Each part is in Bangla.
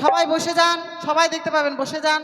সবাই বসে যান, সবাই দেখতে পাবেন, বসে যান।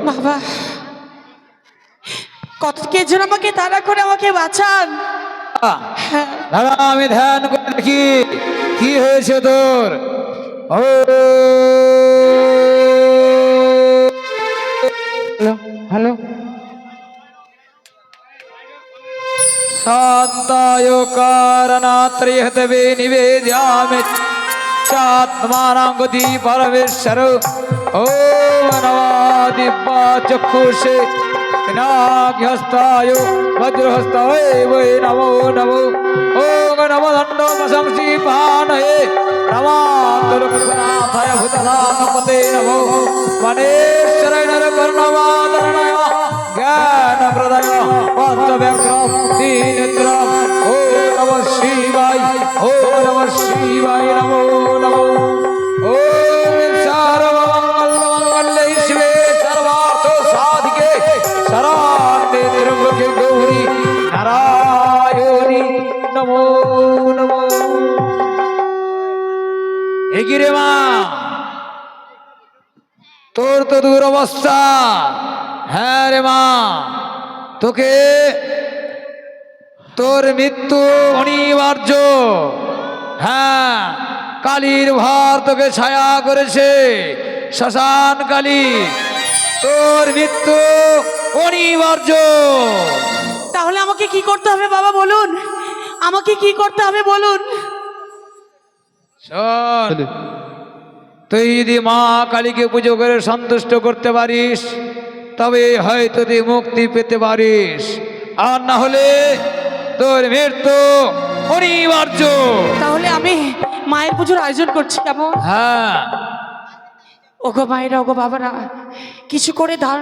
বাবা, কত কে যেন আমাকে তাড়া করে আমাকে বাঁচান। দাঁড়া, আমি ধ্যান করে দেখি কি হয়েছে তোর। হ্যালো, शान्ताय कारणात्रयहतवे निवेद्यामि चात्मानां गति परमेश्वर। ॐ नमो दिव्यचक्षुषे पिनाकहस्ताय वज्रहस्ताय वै नमो नमो। ॐ नमो दण्डोपशंसिपाणये नमातुलनाथाय भूतनाथपते नमो। वनेश्वराय नरकर्णवादरणाय ज्ञानप्रदाय पञ्चव्याघ्रं दीनेन्द्रं। ॐ नमः शिवाय, ॐ नमः शिवाय, नमो नमो। ॐ सर्वमङ्गलमङ्गले शिवे सर्वार्थसाधिके शरण्ये त्र्यम्बके गौरी नारायणी नमो नमो। एगिरे मा তোর তো দূর অবস্থা। হ্যাঁ রে মা, তোকে তোর মৃত্যু অনিবার্য। হ্যাঁ, কালীর ভার তোকে ছায়া করেছে, শ্মশান কালী, তোর মৃত্যু অনিবার্য। তাহলে আমাকে কি করতে হবে বাবা বলুন, আমাকে কি করতে হবে বলুন। শোন, তুই যদি মা কালীকে পুজো করে সন্তুষ্ট করতে পারিস তবে হয়তো তুই মুক্তি পেতে পারিস, আর না হলে তোর মৃত্যু অনিবার্য। তাহলে আমি মায়ের পুজোর আয়োজন করছি কেমন? হ্যাঁ, ওগো মায়েরা, ওগো বাবারা, কিছু করে দান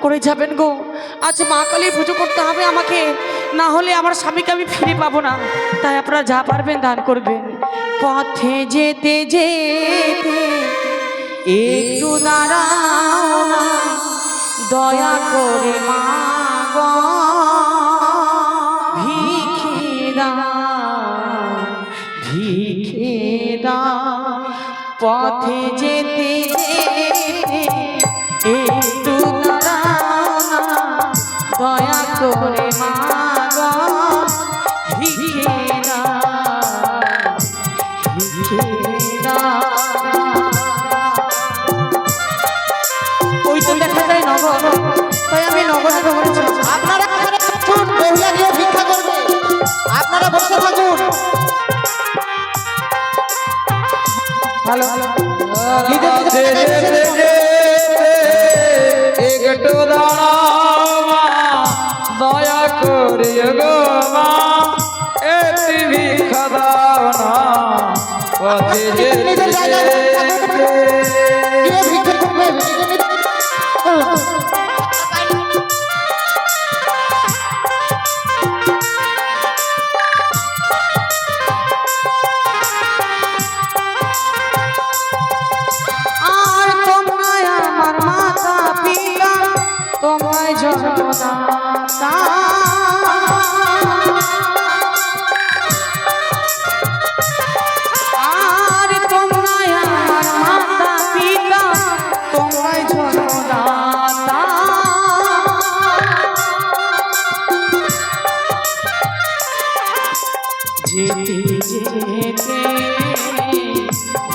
করে যাবেন গো। আজ মা কালী পুজো করতে হবে আমাকে, না হলে আমার স্বামীকে আমি ফিরে পাবো না। তাই আপনারা যা পারবেন দান করবেন। পথে যেতে যেতে একটু দাঁড়াও না, দয়া করে মা গো, ভিখে দাও, ভিখে দাও। পথে যেতে যেতে একটু দাঁড়াও না, দয়া করে মা গো, ভিখে দাও, ভিখে দাও। ওই তো দেখা যায় নগর, তাই আমি নগরে নগরে চলছি। আপনারা মহিলা গিয়ে ভিক্ষা করবে, আপনারা বসে থাকুন। ভালো একটু দাঁড়াও মা, দয়া করে গো মা, একটি ভিক্ষা দাও না। পথে যেতে যেতে গিয়ে ভিক্ষা করবে। আর তোমায় আমার মাতা পিতা, তোমায় জন্মদাতা, আর তোমায় আমার মাতা পিতা, তোমায় জন্মদাতা। যেতে যেতে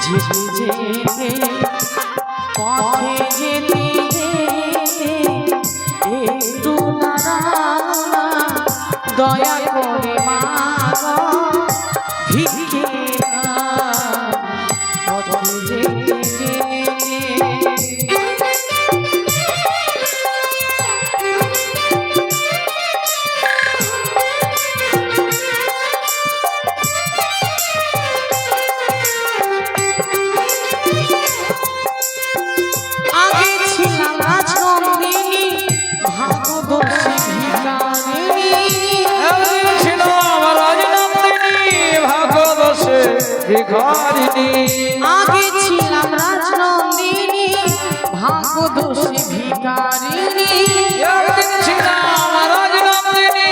যেতে যেতে পথে যেতে যেতে একটু দাঁড়া দয়া করে মা গো ভিক্ষে পথে যেতে যেতে আগে ছিলাম রাজনন্দিনী ভাগদোষী ভিখারিণী ছিলাম রাজনন্দিনী ভাগদোষে ভিখারিণী আগে ছিলাম রাজনন্দিনী ভাগদোষী ভিখারিণী একদিন ছিলাম রাজনন্দিনী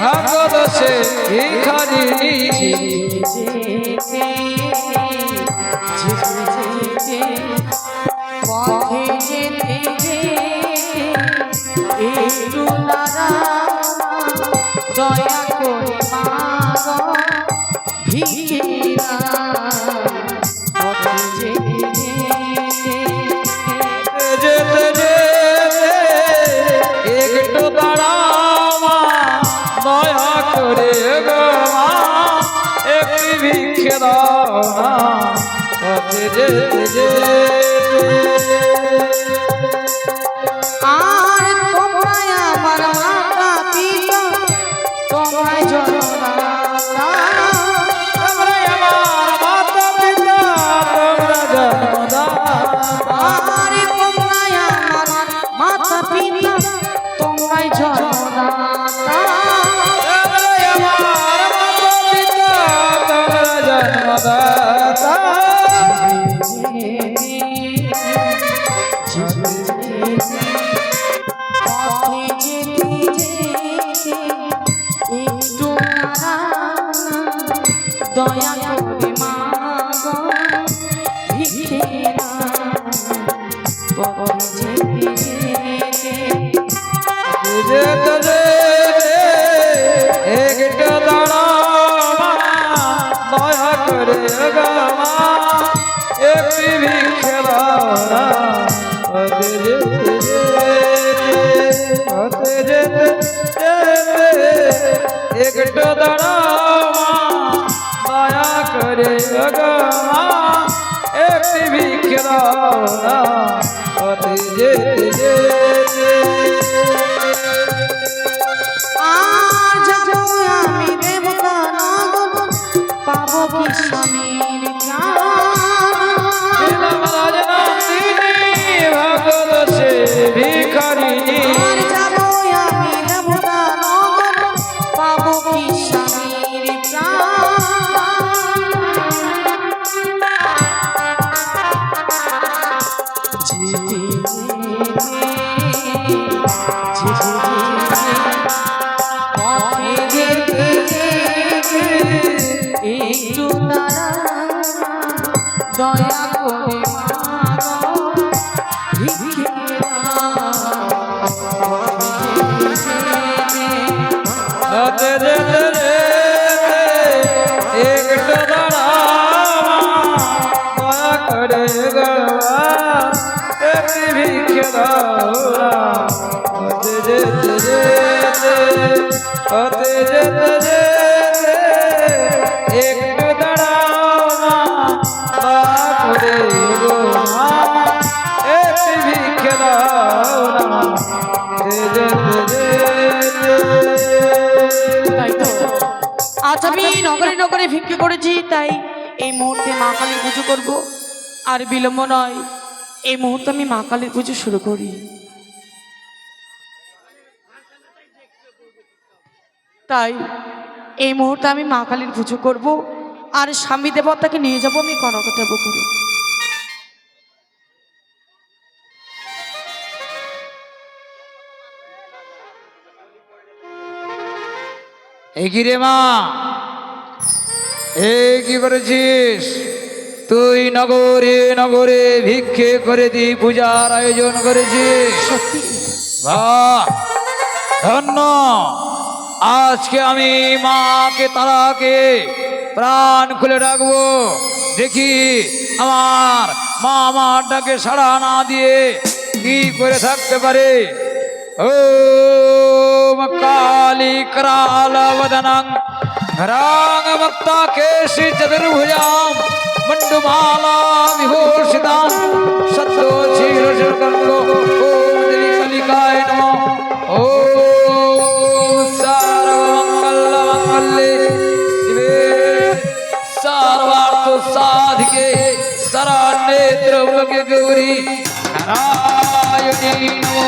ভাগদোষে ভিখারিণী যেতে যেতে পথে যেতে যেতে একটু দাঁড়া দয়া করে মা গো ভিক্ষে পথে যেতে যেতে যেতে যেতে একটু দাঁড়াও মা দয়া করে গো মা একটি ভিক্ষে দাও না পথে যেতে যেতে আর তোমরাই আমার মাতা পিতা তোমরাই জনদাতা তোমরা আমার মাতা পিতা তোমরা জন্মদাতা আর তোমরাই আমার মাতা পিতা তোমরাই জনদাতা তোমরা আমার মাতা পিতা তোমরা জন্মদাতা দয়া করে মা গো ভিক্ষে পথে যেতে যেতে যেতে একটু দাঁড়াও মা দয়া করে গো মা একটি ভিক্ষে দাও না পথে যেতে যেতে একটু দাঁড়াও মা দয়া করে গো মা একটি ভিক্ষে দাও না পথে যেতে আর যাবো আমি দেবতা নগর পাবো কি স্বামীর ছিলাম রাজনন্দিনী ভাগদোষে ভিখারিণী আর যাবো আমি দেবতা নগর পাবো কি স্বামীর পথে যেতে যেতে একটু দাঁড়া দয়া করে মা গো ভিক্ষে পথে যেতে যেতে একটু দাঁড়াও মা দয়া করে গো মা একটি ভিক্ষে দাও না পথে যেতে যেতে পথে যেতে যেতে একটু দাঁড়াও মা দয়া করে গো মা একটি ভিক্ষে দাও না পথে যেতে যেতে তাই তো আজ আমি নগরে নগরে ভিক্ষে করেছি, তাই এই মুহূর্তে মা কালীর পুজো করবো। আর বিলম্ব নয়, এই মুহূর্তে আমি মা কালীর পুজো শুরু করি। তাই এই মুহূর্তে আমি মা কালীর পুজো করব, আর স্বামী দেবতাকে নিয়ে যাব আমি কনকদেব করে। এই কি রে মা, এই কি করেছিস তুই? নগরে নগরে ভিক্ষে করে দি পূজার আয়োজন করেছিস। সত্যি বাহ, ধন্য। আজকে আমি মাকে তারাকে প্রাণ খুলে রাখবো, দেখি আমার মা আমার ডাকে সাড়া না দিয়ে কি করে থাকতে পারে? ও কালী कराल वदनं रांग मक्ता केशि चतुर्भुजां मंडुमाला विभूषितां सत्तो क्षीरशर्करो ओम देवी कलिकाय नमः। ओम सर्वमंगल मंगले शिवे सर्वार्थ साधिके शरण्ये त्र्यंबके गौरी नारायणी नमो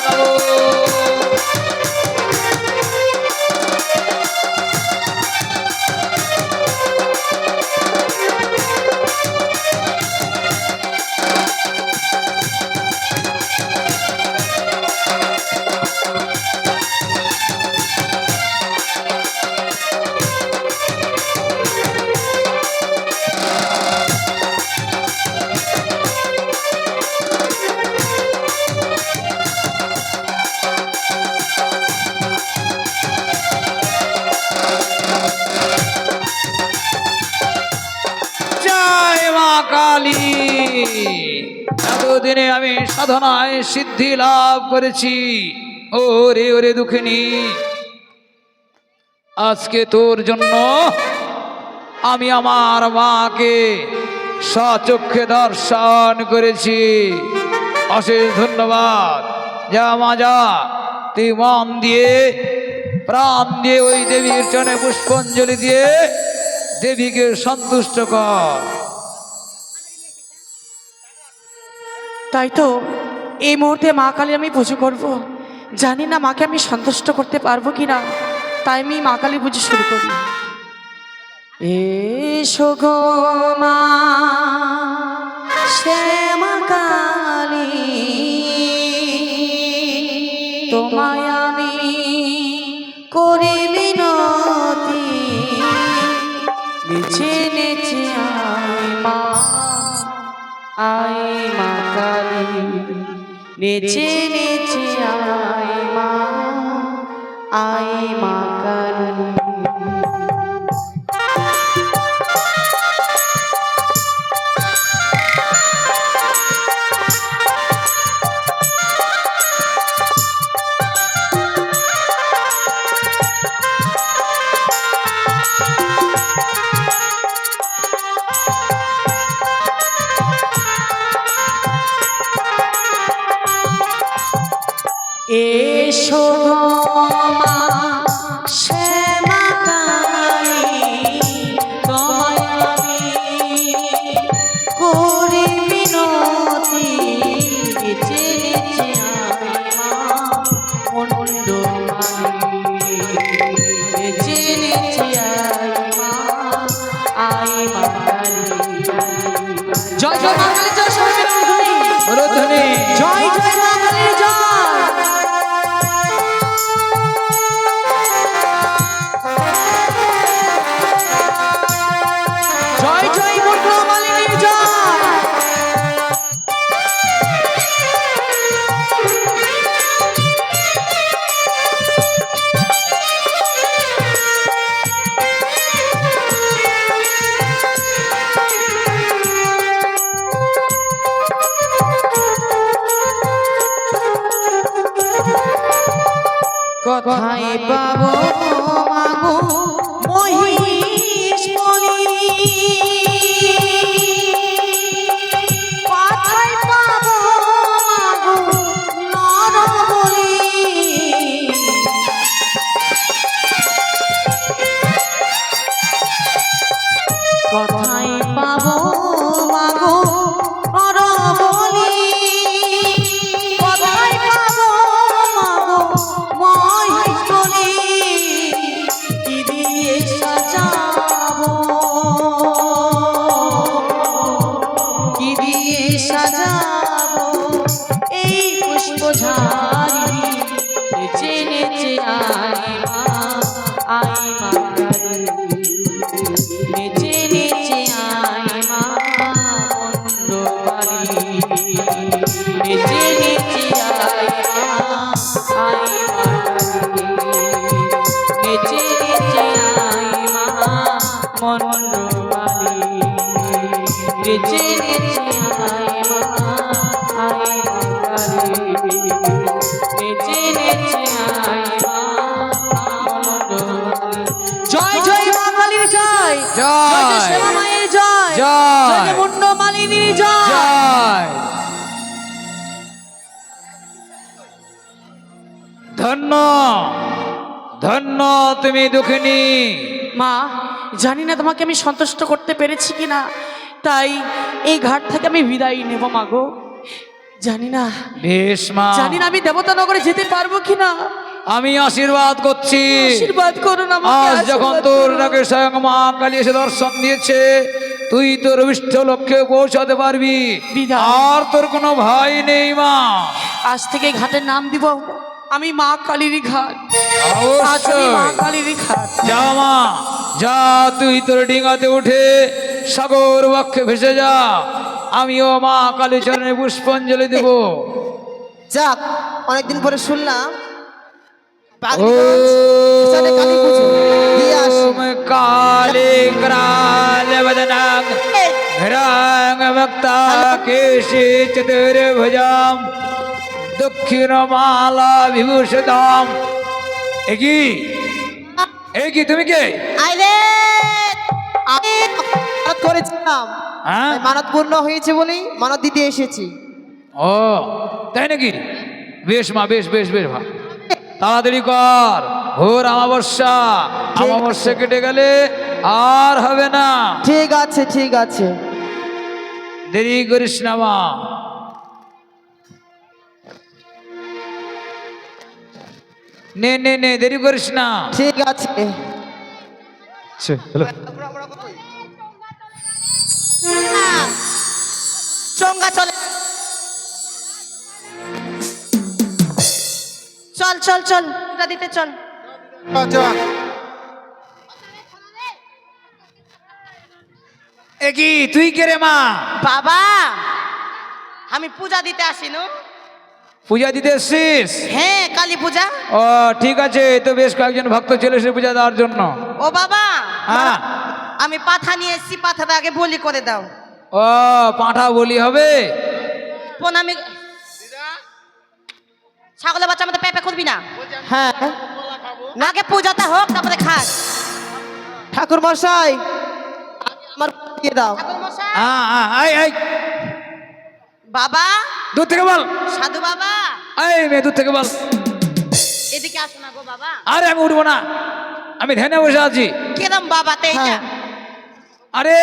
नमो। এতদিনে আমি সাধনায় সিদ্ধি লাভ করেছি। ওরে ওরে দুঃখিনী, আজকে তোর জন্য আমি আমার মাকে সচক্ষে দর্শন করেছি। অশেষ ধন্যবাদ। যা মা যা, তুই মন দিয়ে প্রাণ দিয়ে ওই দেবীর চরণে পুষ্পাঞ্জলি দিয়ে দেবীকে সন্তুষ্ট কর। তাই তো এই মুহূর্তে মা কালী আমি পুজো করব। জানি না মাকে আমি সন্তুষ্ট করতে পারবো কি না, তাই আমি মা কালী পুজো শুরু করি। এসো গো মা শ্যামা কালী, তোমায় আমি করি মিনতি, নেচে নেচে আয় মা, আয় মা কালী, নেচে নেচে আয় মা, আয় মা কালী। এসো মা শ্যামা কালী, তোমায় আমি করি মিনতি, নেচে নেচে আয় মা মণ্ডমালি, নেচে নেচে আয় মা, আয় মা কালী। জয় জয় মা কালী, জয় সর্বধ্বনি, জয় জয় মা কালী, জয়। কোথায় পাবো মাগো মহিষ বলি, কোথায় পাবো মাগো নর বলি, কোথায় পাবো মাগো নর বলি, কোথায় পাবো মাগো মহিষ বলি, কি দিয়ে সাজাবো, কি দিয়ে সাজাবো এই পুষ্পঝারি, নেচে নেচে আয় মা, আয় মা কালী, নেচে নেচে আয় মা মণ্ডমালি, নেচে নেচে আয় মা, আয় মা কালী, নেচে নেচে আয় মা মণ্ডমালি, নেচে জয় জয় মা কালীর জয়, জয় জয় শ্যামা মায়ের জয়, জয়। জয় জয় মুন্ড মালিনীর জয়। জয়। ধন্য ধন্য তুমি দুঃখিনী। মা, জানি না তোমাকে আমি সন্তুষ্ট করতে পেরেছি কিনা, তাই এই ঘাট থেকে আমি বিদায় নেব মা গো। জানি না বেশ মা, জানি না আমি দেবতানগরে যেতে পারবো কিনা। আমি আশীর্বাদ করছি। আশীর্বাদ করুন আমাকে, আজ যখন আশীর্বাদ তোর করুন। নাকি স্বয়ং মা কালী এসে দর্শন দিয়েছে, তুই তোর অভিষ্ট লক্ষ্যে পৌঁছাতে পারবি। বিদায়। আর তোর কোনো ভয় নেই মা। আজ থেকে ঘাটের নাম দিব আমি মা কালীর ঘাট। আজ আমি মা অবশ্যই। কালীর ঘাট। যা মা, যা তুই তোর ডিঙাতে উঠে সাগর বক্ষে ভেসে যা। আমিও মা কালী চরণে পুষ্পাঞ্জলি দেব। যাক, অনেকদিন পরে শুনলাম পাগড়িগঞ্জ শ্মশানে কালী পুজো। দিয়ে আসি। ওম কালী গ্রাল বদনাং ঘরাং ভক্তা কেশি চতুর্ভুজাম দক্ষিণ মালা বিভূষিতাম। একি তুমি কে? আইরে, আমি মানত করেছিলাম, হ্যাঁ? তাই মানত পূর্ণ হয়েছে বলেই মানত দিতে এসেছি। ও তাই নাকি? বেশ মা, বেশ বেশ বেশ মা, তাড়াতাড়ি কর। ঘোর অমাবস্যা, অমাবস্যা কেটে গেলে আর হবে না। ঠিক আছে, ঠিক আছে। দেরি করিস না মা। নে নে নে, দেরি করিস না। ঠিক আছে। চঙ্গা চলে। চল চল চল, এটা দিতে চল। একি তুই কে রে মা? বাবা, আমি পূজা দিতে আসিনু। পূজা দিতে এসছিস? হ্যাঁ, কালী পূজা। ও ঠিক আছে, এই তো বেশ কয়েকজন ভক্ত চলে এসে পূজা দেওয়ার জন্য। ও বাবা, হ্যাঁ। আমি পাঠা নিয়ে এসেছি, পাঠাটা আগে বলি করে দাও। ও পাঁঠা বলি হবে? প্রণামী। ছাগলের বাচ্চা মতো পেপে করবি না। হ্যাঁ, আগে পূজাটা হোক, তারপরে খাস। ঠাকুর মশাই, আমার দিয়ে দাও। হ্যাঁ হ্যাঁ, আই আই, বাবা, দূর থেকে বল। সাধু বাবা, এই মেয়ে, দূর থেকে বল। এদিকে আসো না গো বাবা। আরে আমি উঠবো না, আমি ধ্যানে বসে আছি। কেরম বাবা তো এইটা? আরে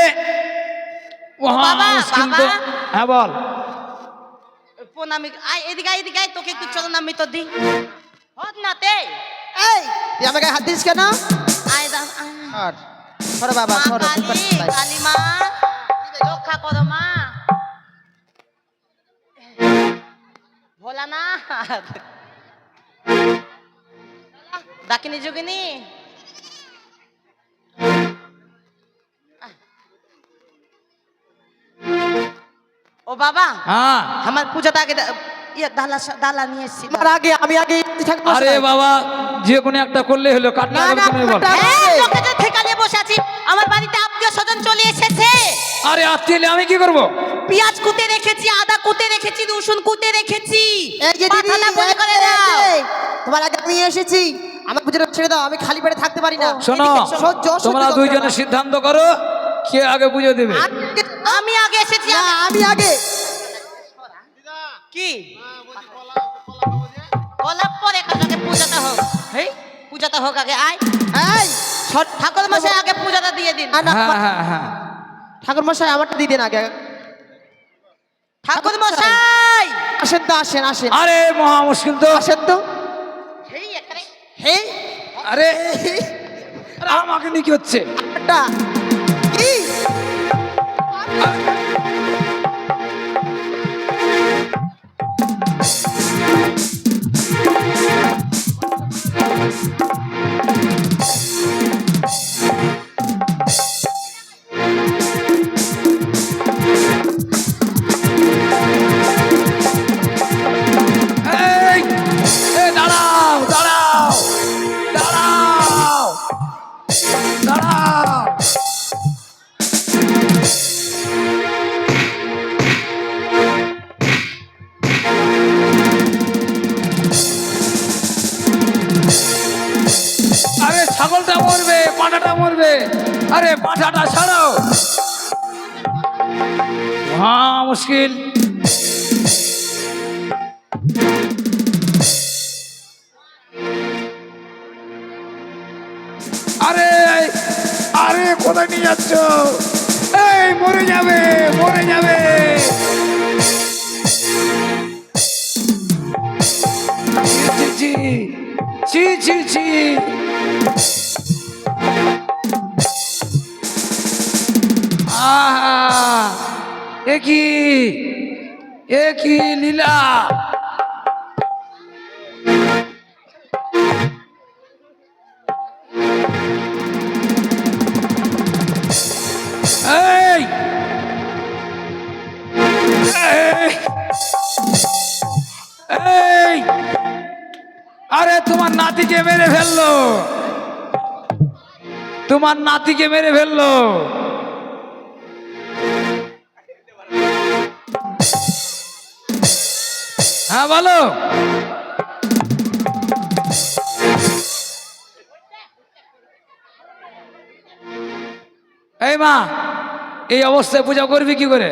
বাবা, মহা মুশকিল তো। বাবা। হ্যাঁ বল। প্রণামী। আয় এদিকে, আয় এদিকে আয়, তোকে একটু চলো না, আমি তো দিই। হত না তে। এই, তুই আমাকে হাত দিস কেন? আয় দা। সর বাবা, সর। কালী মা, রক্ষা করো মা। ভোলানাথ, ডাকিনি যোগিনী। ও বাবা, হ্যাঁ। আমার পূজাটা আগে ডালা নিয়ে এসেছি। আগে আমি আগে আরে বাবা, যে কোনো একটা করলে হলো, কাটনা তুমি বল। লোকেদের ঠেকা নিয়ে বসে আছি। আমার বাড়িতে আত্মীয় স্বজন চলে এসেছে। আরে আত্মীয় আমি কি করব? পেঁয়াজ কুটে রেখেছি, আদা কুটে রেখেছি, রসুন কুটে রেখেছি। পাঠাটা বলি করে দাও। তোমার আগে আমি এসেছি, আমার পুজোটা ছেড়ে দাও, আমি খালি পেটে থাকতে পারি না। শোনো, তোমরা দুইজনে সিদ্ধান্ত করো কে আগে পুজো দেবে। আমি আগে এসেছি। আমি আগে। কি কলা পরে আগে পূজাটা হোক। হেই, পূজাটা হোক আগে। আয়, এই ঠাকুর মশাই আগে পূজাটা দিয়ে দিন। হ্যাঁ হ্যাঁ হ্যাঁ, ঠাকুর মশাই আমারটা দিয়ে দিন আগে। ঠাকুর মশাই আসেন তো, আসেন আসেন। আরে মহা মুশকিল তো। আসেন তো। হেই এখানে, হেই। আরে আরে আমাকে নিয়ে কি হচ্ছে? একটা কি এই এই, দাঁড়াও দাঁড়াও দাঁড়াও দাঁড়াও। আরে পাঠাটা ছাড়াও। হ্যাঁ মুশকিল। আরে আরে কোথায় নিয়ে যাচ্ছ? এই মরে যাবে, মরে যাবে। ছি ছি ছি ছি। আহা এ কি লীলা। এই এই এই আরে তোমার নাতিকে মেরে ফেললো, তোমার নাতিকে মেরে ফেললো। হ্যাঁ বলো। এই মা, এই অবস্থায় পূজা করবি কি করে?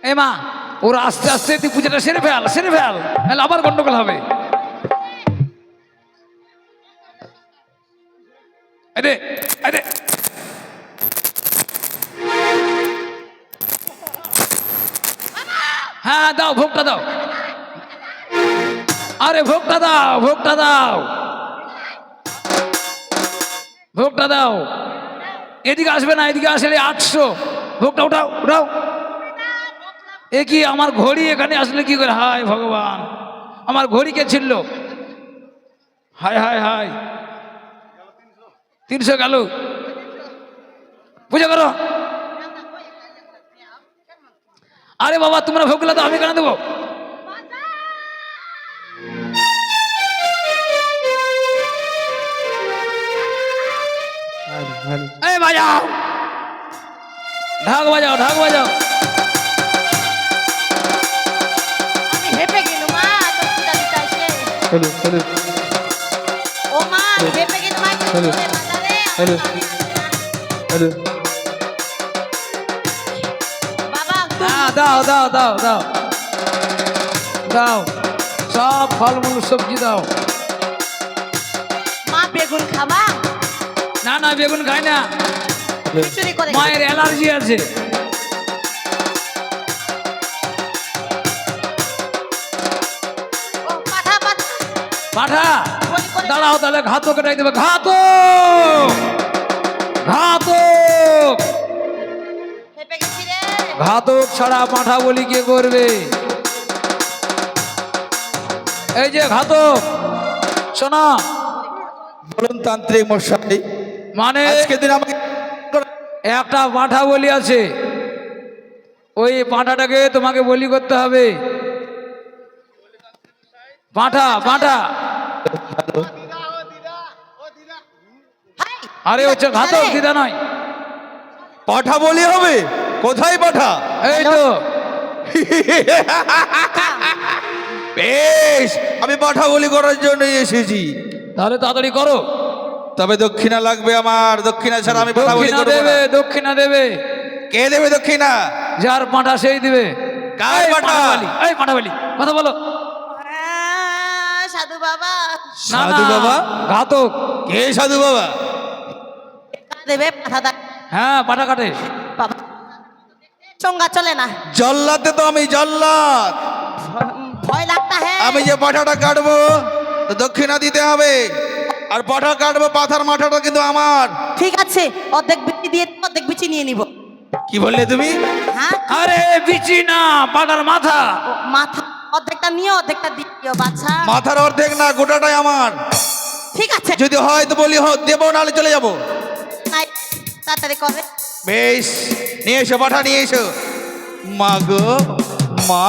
এই মা, ওরা আস্তে আস্তে তুই পূজাটা সেরে ফেল, সেরে ফেল, নাহলে আবার গন্ডগোল হবে। আরে আরে হ্যাঁ দাও, ভোগটা দাও। আরে ভোগটা দাও, ভোগটা দাও, ভোগটা দাও। এদিকে আসবে না, এদিকে আসলে 800। ভোগটা উঠাও, উঠাও। এ কি আমার ঘড়ি এখানে আসলে কি করে? হায় ভগবান, আমার ঘড়ি কে ছিল? হায় হায় হায়, 300 গেল। পূজা করো। আরে বাবা, তোমরা ভোগ গুলা তো আমি কেন দেবো? এই বাজাও, ঢাক বাজাও, ঢাক বাজাও। আমি হেপে গেলু মা, তোর পূজা দিতে আসে। হ্যালো হ্যালো ও মা, আমি হেপে গেলু মা, একটু হ্যালো। জোরে বাজারে। হ্যালো হ্যালো বাবা তুই হ্যাঁ দাও দাও দাও দাও দাও, সব ফলমূল সবজি দাও। মা বেগুন খাবা? না না, বেগুন খাই না, খিচুড়ি করে মায়ের অ্যালার্জি আছে। ও পাঠা পাঠা পাঠা বলি করে দাঁড়াও, তাহলে ঘাতক এটাই দেবে। ঘাতক, ঘাতক, হেপে গেছি রে। ঘাতক ছাড়া পাঠা বলি কে করবে? এই যে ঘাতক, শোনা, বলুন তান্ত্রিক মশাই, মানে আজকে দিন আমাকে একটা পাঁঠা বলি আছে, ওই পাঁঠাটাকে তোমাকে বলি করতে হবে। পাঁঠা, পাঁঠা। হাই, আরে হচ্ছে ঘাতক, দিদা নয়। পাঠা বলি হবে? কোথায় পাঠা? এই তো বেশ, আমি পাঠা বলি করার জন্য এসেছি। তাহলে তাড়াতাড়ি করো। তবে দক্ষিণা লাগবে আমার, দক্ষিণা ছাড়া আমি পাঠা বলি দক্ষিণা করব দেবে, না। দক্ষিণা দেবে। কে দেবে দক্ষিণা? যার পাঁঠা সেই দিবে। কার এই পাঁঠা? বলি, এই পাঁঠা বলি, কথা বলো। সাধু বাবা না, সাধু না, বাবা? ঘাতক। কে সাধু বাবা? দেবে পাঠা দা হ্যাঁ, পাঁঠা কাটে। বাবা চঙ্গা চলে না, জল্লাদে তো আমি জল্লাদ। ভয় লাগতা হ্যাঁ। আমি যে পাঠাটা কাটবো তো দক্ষিণা দিতে হবে, আর পাঠা কাটবো, পাথার মাথাটা কিন্তু আমার। ঠিক আছে, অর্ধেক বিচি দিয়ে অর্ধেক বিচি নিয়ে নিব। কি বললে তুমি? হ্যাঁ, আরে বিচি না, পাঁঠার মাথা। ও, মাথা অর্ধেকটা নিয়ে অর্ধেকটা দিও বাছা। মাথার অর্ধেক না, গোটাটাই আমার। ঠিক আছে, যদি হয় তো বলি দেবো, নাহলে চলে যাবো। নাই, তাড়াতাড়ি করে। বেশ, নিয়ে এসো পাঠা, নিয়ে এসো। মা গো, মা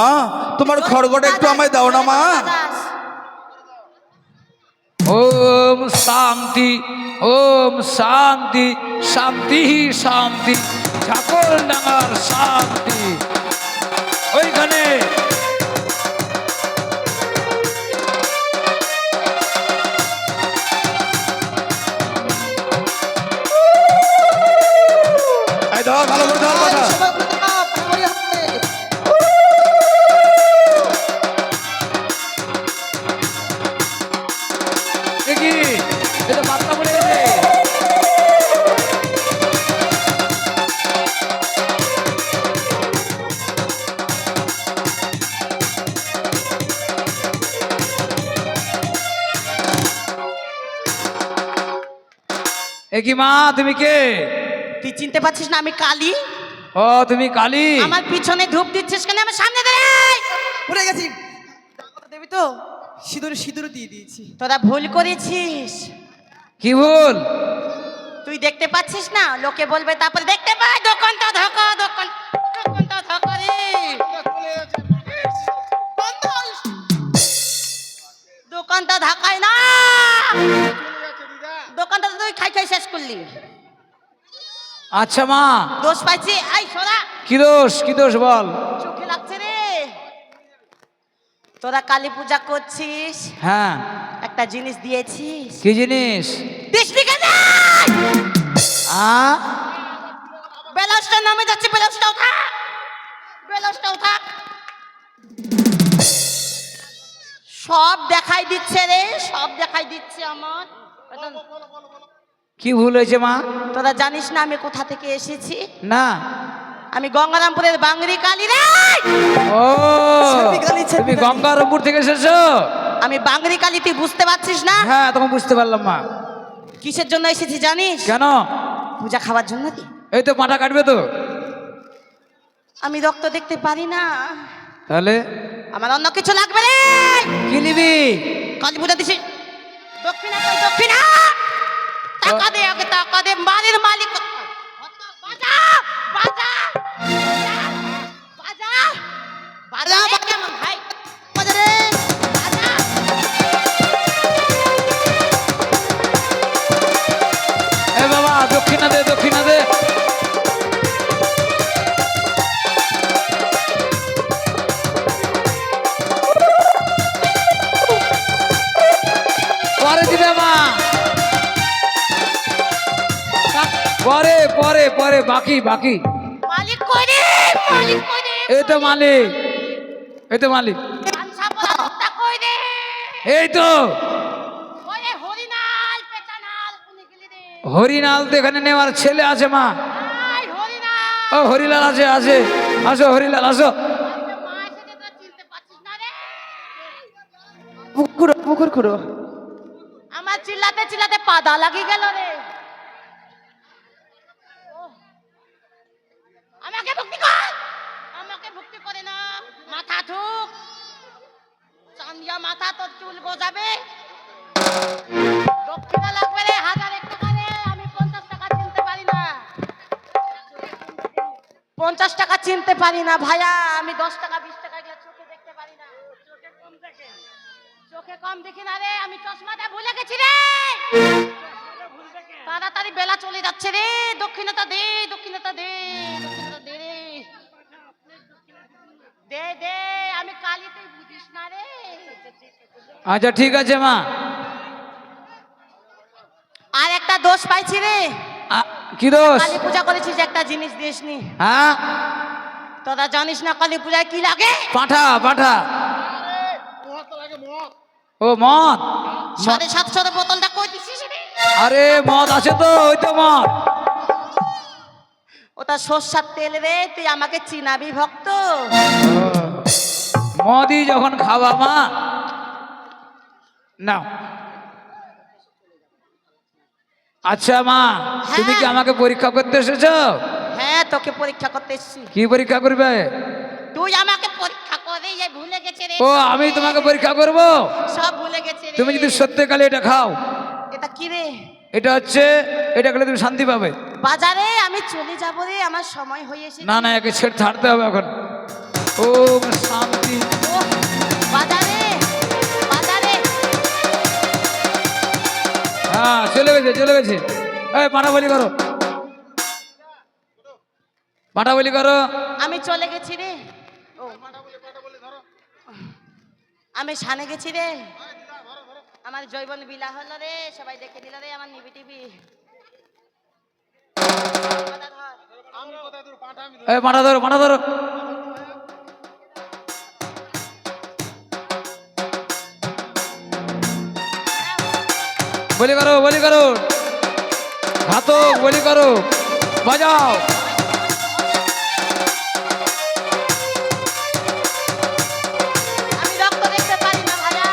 তোমার খড়গটা একটু আমায় দাও না মা। ওম ওম শান্তি, ওম শান্তি, শান্তি শান্তি, ঝাকল ডাঙার শান্তি। ওইখানে এই ধর, ভালো করে ধর পাঠা। দেখি এটা বার্তা পড়ে গেছে। কি মা, তুমি কে? তুই চিনতে পারছিস না আমি কালী? ও তুমি কালী। আমার পিছনে ধূপ দিচ্ছিস কেন? আমার সামনে দাঁড়াই। পড়ে গেছি, দেবী তো সিঁদুর সিঁদুর দিয়ে দিয়েছি। তোরা ভুল করেছিস। কি ভুল? তুই দেখতে পাচ্ছিস না? লোকে বলবে তারপরে দেখতে পাই দোকানটা ধোকা, দোকানটা ধোকা রে। দোকানটা ঢাকায় না, দোকানটা তো তুই খাই খাই শেষ করলি। আচ্ছা মা, দোষ পাইছি। আই সোনা, কি দোষ? কি দোষ বল। চোখে লাগছে রে। তোরা কালী পূজা করছিস, হ্যাঁ, একটা জিনিস দিয়েছিস। কি জিনিস? দিসনি কেন? বেলাসটা নামে যাচ্ছে, বেলাসটা উঠা, বেলাসটা উঠা। সব দেখাই দিচ্ছে রে, সব দেখাই দিচ্ছে আমার। কি ভুল হয়েছে মা? তোরা জানিস না আমি কোথা থেকে এসেছি? না। আমি গঙ্গারামপুরের বাংরি কালী রে। ও, ছাব্বি কালী, ছাব্বি তুমি কালী। গঙ্গারামপুর থেকে এসেছো? আমি বাংরি কালী, তুই বুঝতে পারছিস না? হ্যাঁ, তখন বুঝতে পারলাম মা। কিসের জন্য এসেছি জানিস? কেন? পূজা খাওয়ার জন্য কি? এই তো পাটা কাটবে তো। আমি রক্ত দেখতে পারি না, তাহলে আমার অন্য কিছু লাগবে রে। কি নিবি? কালী পূজা দিছি, দক্ষিণা কই? দক্ষিণা টাকা দে, আগে টাকা দে। বাড়ির মালিক বাজা বাজা বাজা বাজা বাজা কেমন ভাই? বাজা রে, বাজা। এ বাবা, দক্ষিণা দে, দক্ষিণা দে। পরে দিবে মা, পরে পরে পরে, বাকি বাকি। মালিক কই রে? মালিক কই রে? এই তো মালিক, এই তো মালিক, গামছা পরা লোকটা কই রে? এই তো ওই রে হরিনাল, পেটানাল, কোনে গেলি রে? হরিলাল তো এখানে নেওয়ার ছেলে আছে মা। আই হরিনাল। ও হরিলাল আছে, আছে, আসো হরিলাল আসো। আরে মা এসেছে, তোরা চিনতে পারছিস না রে? পুকুর পুকুর খুঁড়ো। আমার চিল্লাতে চিল্লাতে পাদা লাগি গেল রে। ওহ, আমাকে ভক্তি কর, আমাকে ভক্তি করে না। মাথা ঠুক, চান্দিয়া মাথা, তোর চুল গজাবে। দক্ষিণা লাগবে রে, 1001 টাকা রে। আমি 50 টাকা চিনতে পারি না, 50 টাকা চিনতে পারি না ভাইয়া। আমি 10 টাকা 20 টাকা এগুলো চোখে দেখতে পারি না। চোখে কম দেখি না রে, আমি চশমাটা ভুলে গেছি রে। তাড়াতাড়ি বেলা চলে যাচ্ছে রে। দক্ষিণতা দে, দক্ষিণতা দে, দক্ষিণতা দে রে। দে দে, আমি কালী, তুই বুঝিস না রে। আচ্ছা ঠিক আছে মা। আর একটা দোষ পাইছি রে। কি দোষ? কালী পূজা করেছিস, একটা জিনিস দিসনি। হ্যাঁ, তোরা জানিস না কালী পূজায় কি লাগে? পাঠা পাঠা। ও মদ? 750 বোতলটা কই দিছিস রে? আরে মদ আছে তো, ওই তো মদ। ওটা সর্ষার তেল রে, তুই আমাকে চিনাবি ভক্ত? মদই যখন খাওয়া মা, নাও। আচ্ছা মা, তুমি কি আমাকে পরীক্ষা করতে এসেছো? হ্যাঁ, তোকে পরীক্ষা করতে এসেছি। কি পরীক্ষা করবে? তুই আমাকে পরীক্ষা করে, এই ভুলে গেছে রে। ও, আমি তোমাকে পরীক্ষা করব? সব ভুলে গেছে রে। তুমি যদি সত্যিকালে এটা খাও, এটা কি রে? এটা হচ্ছে, এটা খেলে তুমি শান্তি পাবে। বাজারে আমি চলে যাব রে, আমার সময় হয়ে এসেছে। না না, একে ছেড়ে ছাড়তে হবে এখন। ও শান্তি। ওহ, বাজারে বাজারে চলে গেছে চলে গেছে। এই পাঠা বলি করো, পাঠা বলি করো। আমি চলে গেছি রে। ও, আমি সানে গেছি রে। আমার জৈবন বিলা হলো রে, সবাই দেখে দিল রে আমার নিবি টিবি। এই পাঠা ধরো, পাঠা ধরো। বলি করো, বলি করো, হাতো বলি করো, বাজাও। আমি রক্ত দেখতে পারি না ভাজা।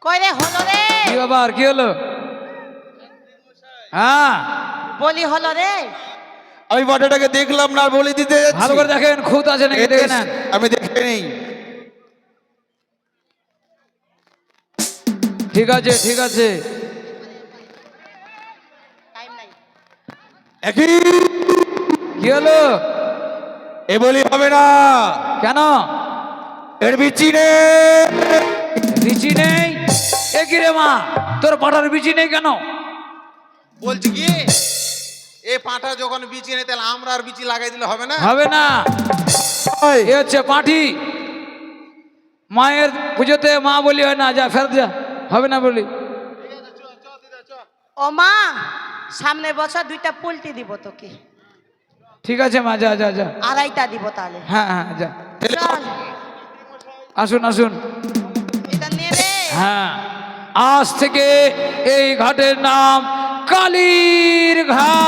কই রে হলো রে? কি ব্যাপার, কি হলো? হ্যাঁ বলি হলো রে। আমি পাঠাটাকে দেখলাম না, বলি দিতে যাচ্ছি। ভালো করে দেখেন, খুঁত আছে নাকি দেখে নেন। আমি দেখে নেই। ঠিক আছে ঠিক আছে। টাইম নাই। একই কি হলো? এ বলি হবে না, কেন? এর বিচি নে। বিচি নেই? এ কি রে মা, তোর পাঠার বিচি নেই কেন? বলছি কি, এ পাঁঠা যখন বিচি নেই তাহলে আমরা আর বিচি লাগাই দিলে হবে না? হবে না, এ হচ্ছে পাঠি। মায়ের পুজোতে মা বলি হয় না, যা ফেরত যা, হবে না বলি। ও মা, সামনে বছর 2টা পোল্ট্রি দিব তোকে। ঠিক আছে মা, যা যা যা। 2.5টা দিব তাহলে। হ্যাঁ হ্যাঁ যা। চল, আসুন আসুন। এটা নে রে। হ্যাঁ, আজ থেকে এই ঘাটের নাম কালীর ঘাট।